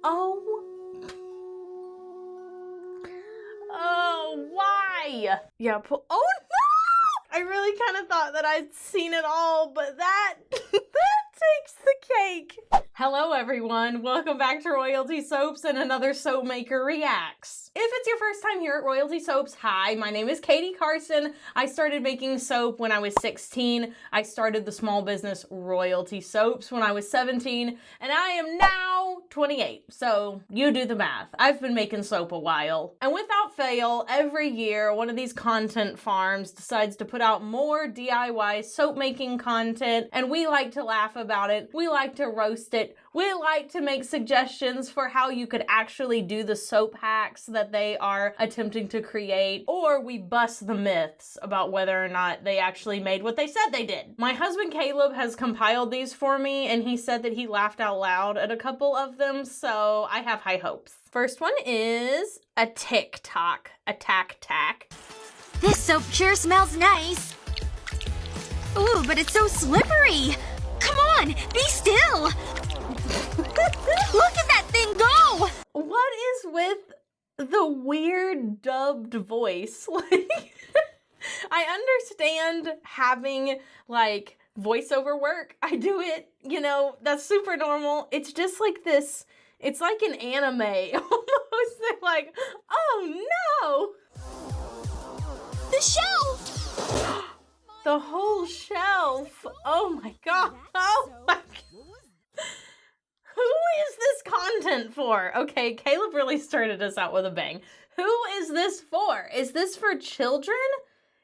Oh, why? Yeah, oh no! I really kind of thought that I'd seen it all, but that takes the cake. Hello everyone, welcome back to Royalty Soaps and another soap maker reacts. If it's your first time here at Royalty Soaps, hi, my name is Katie Carson. I started making soap when I was 16. I started the small business Royalty Soaps when I was 17, and I am now 28. So you do the math. I've been making soap a while. And without fail, every year, one of these content farms decides to put out more DIY soap making content, and we like to laugh about it. We like to roast it. We like to make suggestions for how you could actually do the soap hacks that they are attempting to create, or we bust the myths about whether or not they actually made what they said they did. My husband Caleb has compiled these for me, and he said that he laughed out loud at a couple of them, so I have high hopes. First one is a TikTok, a tac. This soap sure smells nice. Ooh, but it's so slippery. Come on, be still. Look at that thing go! What is with the weird dubbed voice? Like, I understand having, like, voiceover work. I do it, you know, that's super normal. It's just like this, it's like an anime almost. They're like, oh no! The shelf! The whole shelf! Oh my god! Oh my god! Who is this content for? Okay, Caleb really started us out with a bang. Who is this for? Is this for children?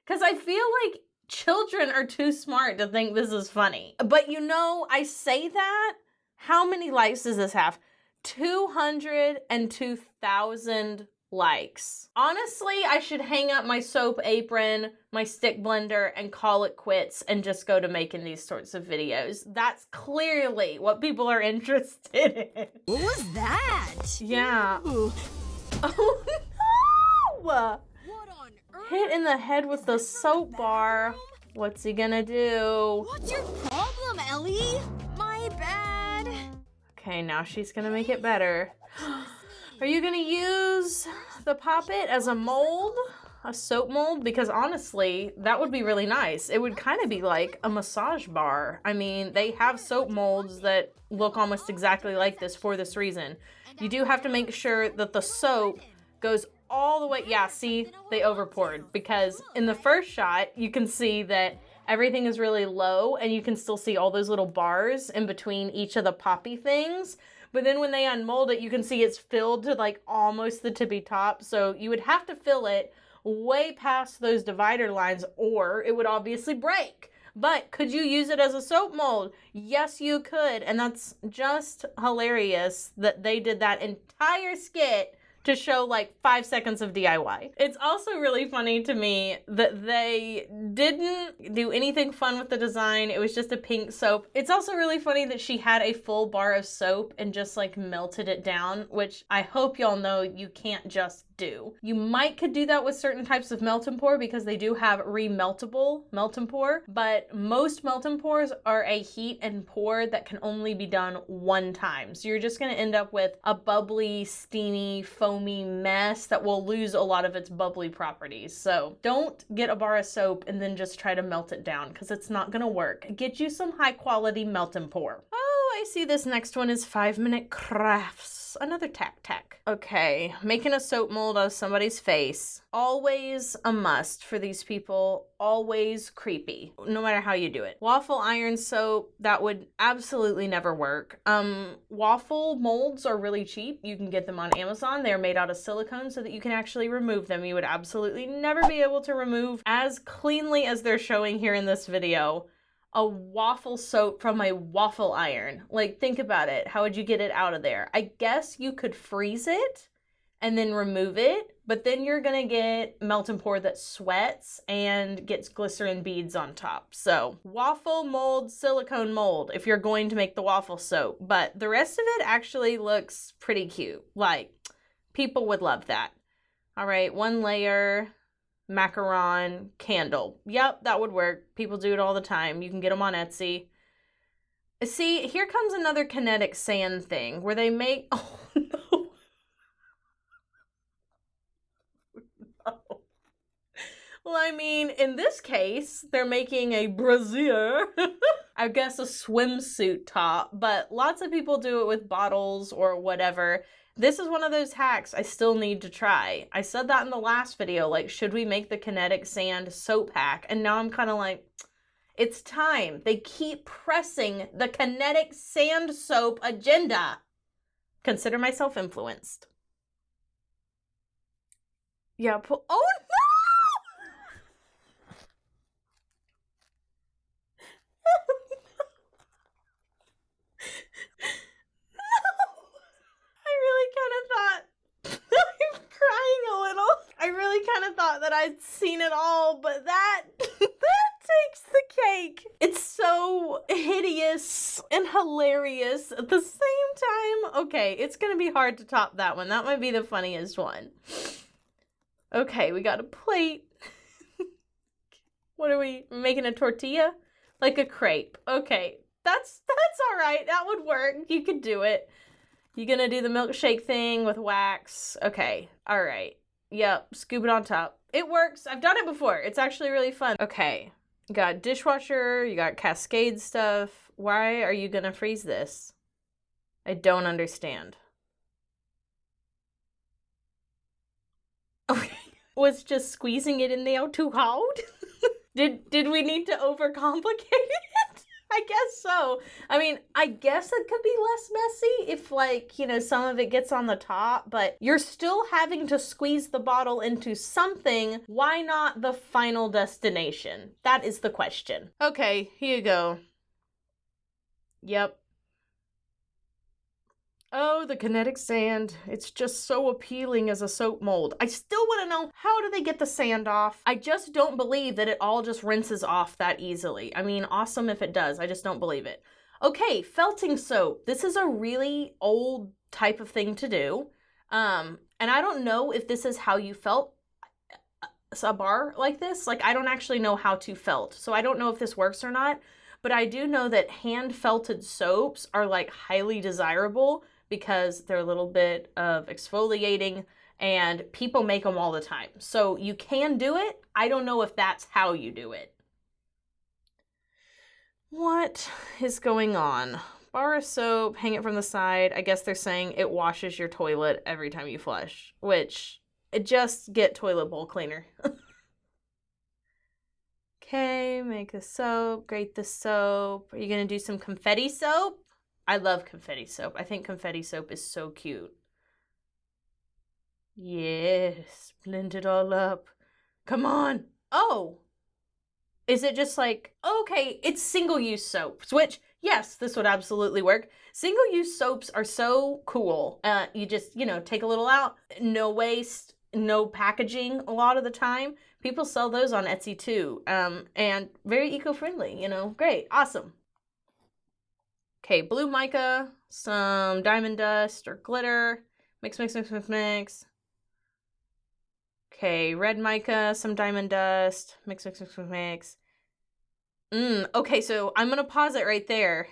Because I feel like children are too smart to think this is funny. But you know, I say that. How many likes does this have? 202,000 likes. Honestly, I should hang up my soap apron, my stick blender, and call it quits and just go to making these sorts of videos. That's clearly what people are interested in. What was that? Yeah. Ooh. Oh no! What on earth? Hit in the head with the soap bar. What's he gonna do? What's your problem, Ellie? My bad. Okay, now she's gonna make it better. Are you gonna use the poppet as a mold? A soap mold? Because honestly, that would be really nice. It would kind of be like a massage bar. I mean, they have soap molds that look almost exactly like this for this reason. You do have to make sure that the soap goes all the way. Yeah, see, they overpoured, because in the first shot, you can see that everything is really low and you can still see all those little bars in between each of the poppy things. But then when they unmold it, you can see it's filled to like almost the tippy top. So you would have to fill it way past those divider lines or it would obviously break. But could you use it as a soap mold? Yes, you could. And that's just hilarious that they did that entire skit to show like 5 seconds of DIY. It's also really funny to me that they didn't do anything fun with the design. It was just a pink soap. It's also really funny that she had a full bar of soap and just like melted it down, which I hope y'all know you can't just do. You could do that with certain types of melt and pour because they do have remeltable melt and pour, but most melt and pours are a heat and pour that can only be done one time. So you're just gonna end up with a bubbly, steamy, foamy mess that will lose a lot of its bubbly properties. So don't get a bar of soap and then just try to melt it down because it's not gonna work. Get you some high quality melt and pour. Oh, I see this next one is 5-minute crafts. Another tac. Okay, making a soap mold out of somebody's face. Always a must for these people. Always creepy, no matter how you do it. Waffle iron soap, that would absolutely never work. Waffle molds are really cheap. You can get them on Amazon. They're made out of silicone so that you can actually remove them. You would absolutely never be able to remove as cleanly as they're showing here in this video a waffle soap from a waffle iron. Like, think about it. How would you get it out of there? I guess you could freeze it and then remove it, but then you're gonna get melt and pour that sweats and gets glycerin beads on top. So waffle mold, silicone mold, if you're going to make the waffle soap, but the rest of it actually looks pretty cute. Like, people would love that. All right, 1 layer, macaron, candle. Yep, that would work. People do it all the time. You can get them on Etsy. See, here comes another kinetic sand thing where they make, oh no. Well, I mean, in this case, they're making a brassiere. I guess a swimsuit top, but lots of people do it with bottles or whatever. This is one of those hacks I still need to try. I said that in the last video, like, should we make the kinetic sand soap hack? And now I'm kind of like, it's time. They keep pressing the kinetic sand soap agenda. Consider myself influenced. Yeah, oh no! I'm crying a little. I really kind of thought that I'd seen it all, but that takes the cake. It's so hideous and hilarious at the same time. Okay, it's gonna be hard to top that one. That might be the funniest one. Okay, we got a plate. What are we making, a tortilla? Like a crepe. Okay, that's all right. That would work. You could do it. You gonna do the milkshake thing with wax? Okay, all right. Yep, scoop it on top. It works. I've done it before. It's actually really fun. Okay, you got dishwasher, you got Cascade stuff. Why are you gonna freeze this? I don't understand. Okay, was just squeezing it in there too hard? Did we need to overcomplicate it? I guess so. I mean, I guess it could be less messy if, like, you know, some of it gets on the top, but you're still having to squeeze the bottle into something. Why not the final destination? That is the question. Okay, here you go. Yep. Oh, the kinetic sand. It's just so appealing as a soap mold. I still want to know, how do they get the sand off? I just don't believe that it all just rinses off that easily. I mean, awesome if it does. I just don't believe it. Okay, felting soap. This is a really old type of thing to do. And I don't know if this is how you felt a bar like this. Like, I don't actually know how to felt, so I don't know if this works or not. But I do know that hand felted soaps are, like, highly desirable, because they're a little bit of exfoliating and people make them all the time. So you can do it. I don't know if that's how you do it. What is going on? Bar of soap, hang it from the side. I guess they're saying it washes your toilet every time you flush, which, just get toilet bowl cleaner. Okay, make the soap, grate the soap. Are you gonna do some confetti soap? I love confetti soap. I think confetti soap is so cute. Yes, blend it all up. Come on. Oh, is it just like, okay, it's single-use soaps, which, yes, this would absolutely work. Single-use soaps are so cool. You just, you know, take a little out, no waste, no packaging a lot of the time. People sell those on Etsy too, and very eco-friendly, you know, great, awesome. Okay, blue mica, some diamond dust or glitter. Mix, mix, mix, mix, mix. Okay, red mica, some diamond dust. Mix, mix, mix, mix, mix. Okay, so I'm gonna pause it right there.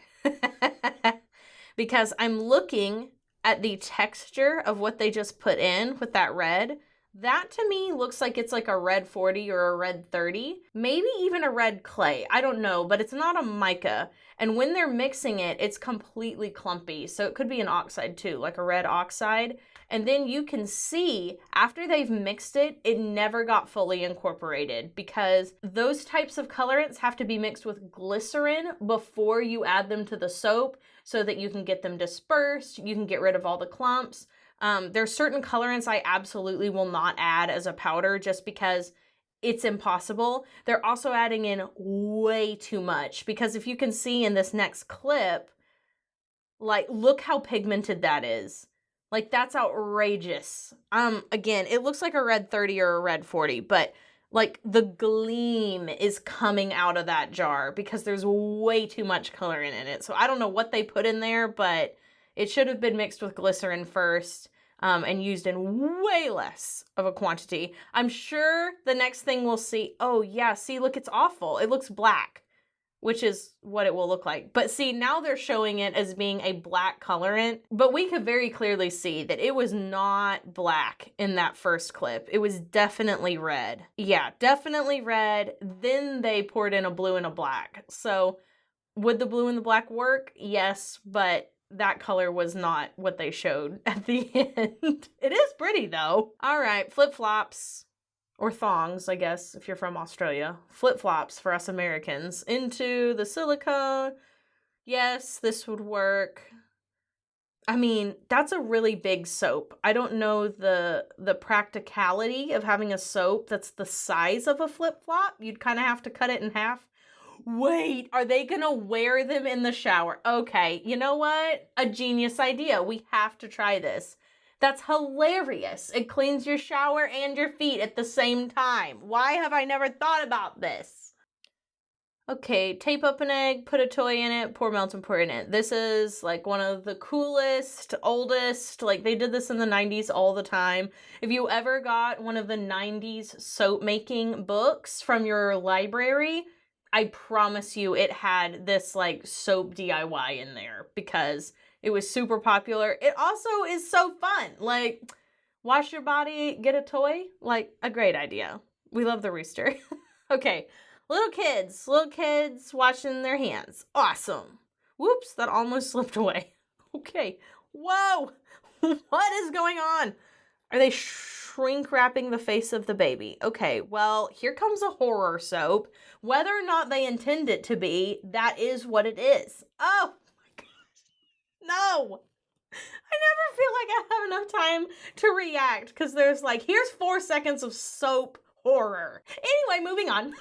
Because I'm looking at the texture of what they just put in with that red. That to me looks like it's like a red 40 or a red 30, maybe even a red clay. I don't know, but it's not a mica. And when they're mixing it, it's completely clumpy. So it could be an oxide too, like a red oxide. And then you can see after they've mixed it, it never got fully incorporated, because those types of colorants have to be mixed with glycerin before you add them to the soap so that you can get them dispersed. You can get rid of all the clumps. There's certain colorants I absolutely will not add as a powder just because it's impossible. They're also adding in way too much, because if you can see in this next clip, like, look how pigmented that is. Like, that's outrageous. Again, it looks like a red 30 or a red 40, but like the gleam is coming out of that jar because there's way too much colorant in it. So I don't know what they put in there, but it should have been mixed with glycerin first, and used in way less of a quantity. I'm sure the next thing we'll see, oh yeah, see, look, it's awful. It looks black. which is what it will look like. But see, now they're showing it as being a black colorant, but we could very clearly see that it was not black in that first clip. It was definitely red. Yeah, definitely red. Then they poured in a blue and a black. So would the blue and the black work? Yes, but that color was not what they showed at the end. It is pretty though. All right, flip-flops. Or thongs, I guess, if you're from Australia. Flip-flops for us Americans. Into the silicone. Yes, this would work. I mean, that's a really big soap. I don't know the practicality of having a soap that's the size of a flip-flop. You'd kind of have to cut it in half. Wait, are they gonna wear them in the shower? Okay, you know what? A genius idea. We have to try this. That's hilarious. It cleans your shower and your feet at the same time. Why have I never thought about this? Okay, tape up an egg, put a toy in it, pour melted pour in it. This is like one of the coolest, oldest, like they did this in the 90s all the time. If you ever got one of the 90s soap making books from your library, I promise you it had this like soap DIY in there because it was super popular. It also is so fun. Like, wash your body, get a toy. Like, a great idea. We love the rooster. Okay, little kids washing their hands. Awesome. Whoops, that almost slipped away. Okay, whoa, what is going on? Are they shrink wrapping the face of the baby? Okay, well, here comes a horror soap. Whether or not they intend it to be, that is what it is. Oh. No, I never feel like I have enough time to react because there's like, here's 4 seconds of soap horror. Anyway, moving on.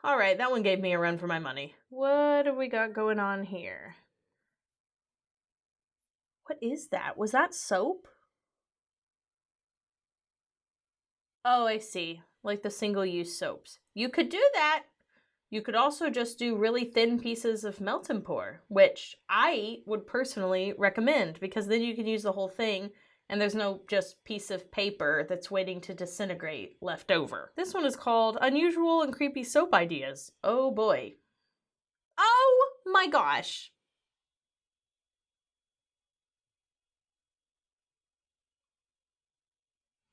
All right, that one gave me a run for my money. What do we got going on here? What is that? Was that soap? Oh, I see. Like the single-use soaps. You could do that. You could also just do really thin pieces of melt and pour, which I would personally recommend because then you can use the whole thing and there's no just piece of paper that's waiting to disintegrate left over. This one is called Unusual and Creepy Soap Ideas. Oh boy. Oh my gosh.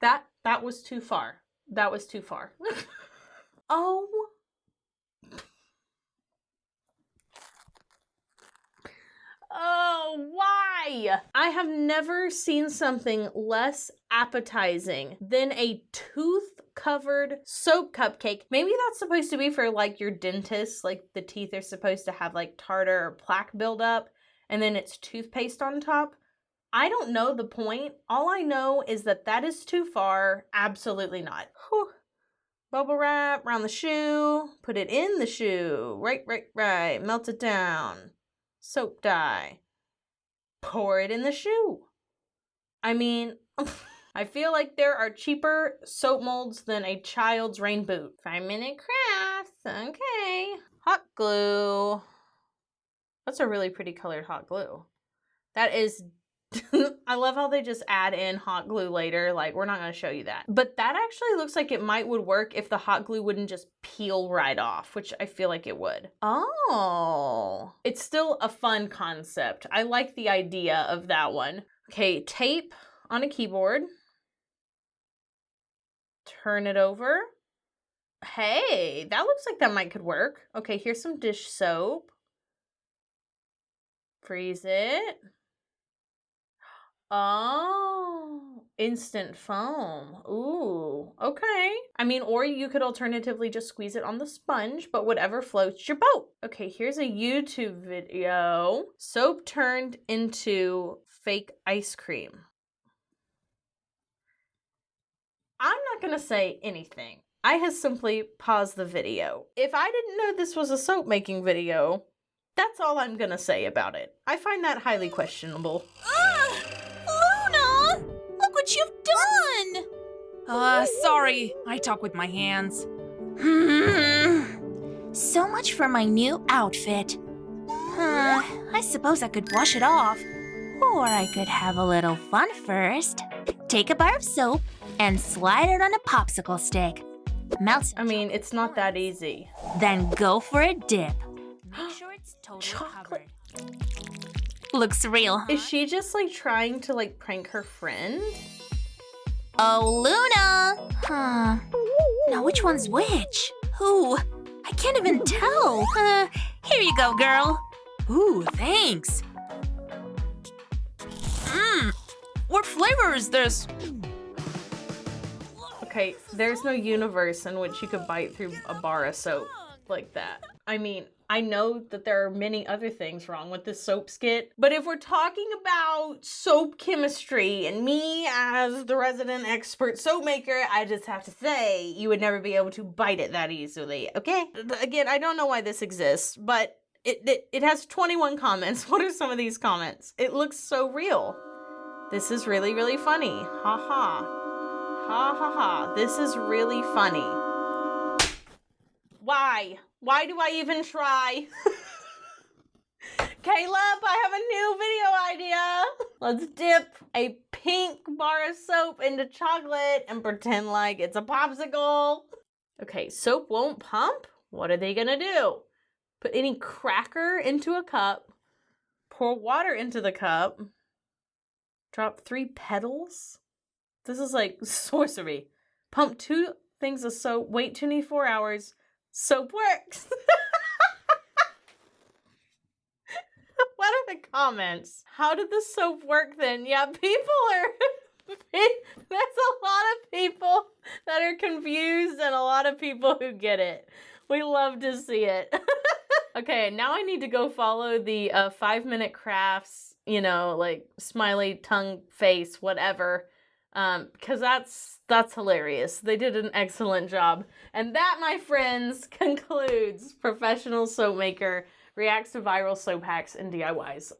That was too far. That was too far. Oh. Oh, why? I have never seen something less appetizing than a tooth-covered soap cupcake. Maybe that's supposed to be for like your dentist, like the teeth are supposed to have like tartar or plaque buildup, and then it's toothpaste on top. I don't know the point. All I know is that that is too far. Absolutely not. Whew. Bubble wrap around the shoe, put it in the shoe. Right. Melt it down. Soap dye. Pour it in the shoe. I mean, I feel like there are cheaper soap molds than a child's rain boot. 5-minute crafts. Okay. Hot glue. That's a really pretty colored hot glue. That is I love how they just add in hot glue later. Like, we're not going to show you that. But that actually looks like it would work if the hot glue wouldn't just peel right off, which I feel like it would. Oh. It's still a fun concept. I like the idea of that one. Okay, tape on a keyboard. Turn it over. Hey, that looks like that could work. Okay, here's some dish soap. Freeze it. Oh, instant foam. Ooh, okay. I mean, or you could alternatively just squeeze it on the sponge, but whatever floats your boat. Okay, here's a YouTube video. Soap turned into fake ice cream. I'm not gonna say anything. I have simply paused the video. If I didn't know this was a soap making video, that's all I'm gonna say about it. I find that highly questionable. Luna! Look what you've done! Sorry. I talk with my hands. So much for my new outfit. I suppose I could wash it off. Or I could have a little fun first. Take a bar of soap and slide it on a popsicle stick. Melt. I mean, it's not that easy. Then go for a dip. Make sure it's totally Chocolate. covered. Looks real, huh? Is she just like trying to like prank her friend? Oh, Luna! Huh. Now which one's which? Ooh, I can't even tell. Here you go, girl. Ooh, thanks. What flavor is this? Okay, there's no universe in which you could bite through a bar of soap like that. I mean, I know that there are many other things wrong with this soap skit, but if we're talking about soap chemistry and me as the resident expert soap maker, I just have to say you would never be able to bite it that easily, okay? Again, I don't know why this exists, but it has 21 comments. What are some of these comments? It looks so real. This is really, really funny. Ha ha. Ha ha ha. This is really funny. Why? Why do I even try? Caleb, I have a new video idea. Let's dip a pink bar of soap into chocolate and pretend like it's a popsicle. Okay, soap won't pump? What are they gonna do? Put any cracker into a cup, pour water into the cup, drop 3 petals? This is like sorcery. Pump 2 things of soap, wait 24 hours, soap works. What are the comments? How did the soap work then? Yeah, people are, there's a lot of people that are confused and a lot of people who get it. We love to see it. Okay, now I need to go follow the 5-minute crafts, you know, like smiley tongue face, whatever. Because that's hilarious. They did an excellent job. And that, my friends, concludes Professional Soap Maker reacts to viral soap hacks and DIYs.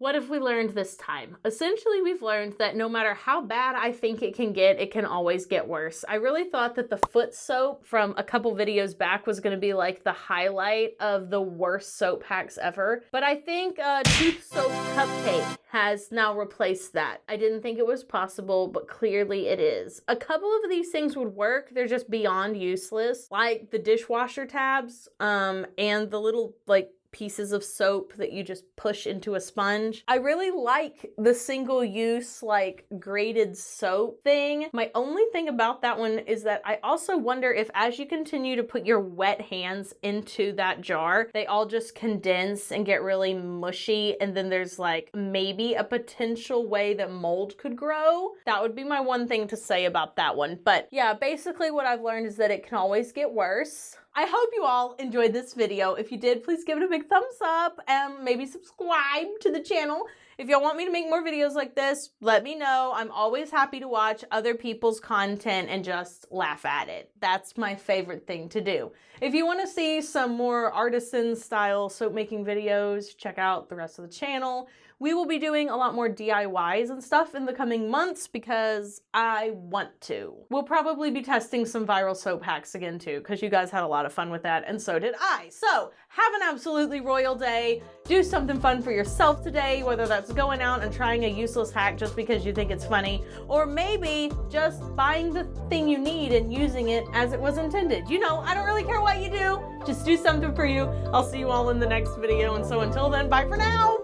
What have we learned this time? Essentially, we've learned that no matter how bad I think it can always get worse. I really thought that the foot soap from a couple videos back was going to be like the highlight of the worst soap hacks ever. But I think tooth soap cupcake has now replaced that. I didn't think it was possible, but clearly it is. A couple of these things would work. They're just beyond useless, like the dishwasher tabs and the little like pieces of soap that you just push into a sponge. I really like the single-use like grated soap thing. My only thing about that one is that I also wonder if as you continue to put your wet hands into that jar, they all just condense and get really mushy, and then there's like maybe a potential way that mold could grow. That would be my one thing to say about that one. But yeah, basically what I've learned is that it can always get worse. I hope you all enjoyed this video. If you did, please give it a big thumbs up and maybe subscribe to the channel. If y'all want me to make more videos like this, let me know. I'm always happy to watch other people's content and just laugh at it. That's my favorite thing to do. If you want to see some more artisan style soap making videos, check out the rest of the channel. We will be doing a lot more DIYs and stuff in the coming months because I want to. We'll probably be testing some viral soap hacks again too, because you guys had a lot of fun with that and so did I. So have an absolutely royal day. Do something fun for yourself today, whether that's going out and trying a useless hack just because you think it's funny, or maybe just buying the thing you need and using it as it was intended. You know, I don't really care what you do. Just do something for you. I'll see you all in the next video. And so until then, bye for now.